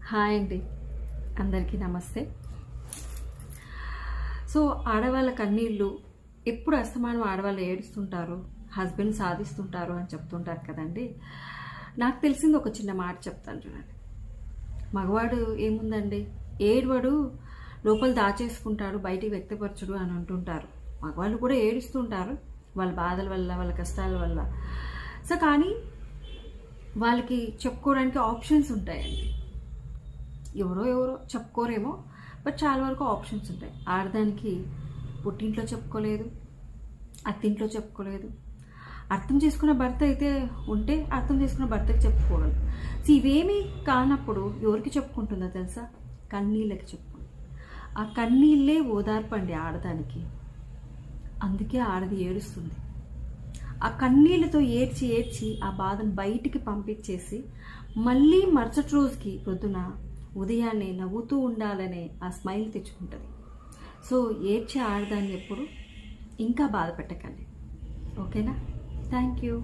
Hi అండి, అందరికీ నమస్తే. సో ఆడవాళ్ళ కన్నీళ్ళు ఎప్పుడు అస్తమానం ఆడవాళ్ళు ఏడుస్తుంటారు, హస్బెండ్ సాధిస్తుంటారు అని చెప్తుంటారు కదండి. నాకు తెలిసింది ఒక చిన్న మాట చెప్తాను చూడండి. మగవాడు ఏముందండి, ఏడవడు, లోపల దాచేసుకుంటాడు, బయటికి వ్యక్తపరచుడు అని అంటుంటారు. మగవాళ్ళు కూడా ఏడుస్తుంటారు వాళ్ళ బాధల వల్ల, వాళ్ళ కష్టాల వల్ల. సో కానీ వాళ్ళకి చెప్పుకోవడానికి ఆప్షన్స్ ఉంటాయండి. ఎవరో చెప్పుకోరేమో, బట్ చాలా వరకు ఆప్షన్స్ ఉంటాయి. ఆడదానికి పుట్టింట్లో చెప్పుకోలేదు, అత్తింట్లో చెప్పుకోలేదు. అర్థం చేసుకున్న భర్త అయితే ఉంటే అర్థం చేసుకున్న భర్తకి చెప్పుకోగలరు. సో ఇవేమీ కానప్పుడు ఎవరికి చెప్పుకుంటుందో తెలుసా? కన్నీళ్ళకి చెప్పుకుంటుంది. ఆ కన్నీళ్ళే ఓదార్పండి ఆడదానికి. అందుకే ఆడది ఏడుస్తుంది. ఆ కన్నీళ్ళతో ఏడ్చి ఏడ్చి ఆ బాధను బయటికి పంపించేసి మళ్ళీ మరుసటి రోజుకి పొద్దున ఉదయాన్నే నవ్వుతూ ఉండాలనే ఆ స్మైల్ తెచ్చుకుంటుంది. సో ఏడ్చే ఆడదాన్ని ఎప్పుడు ఇంకా బాధ పెట్టకండి. ఓకేనా? Thank you.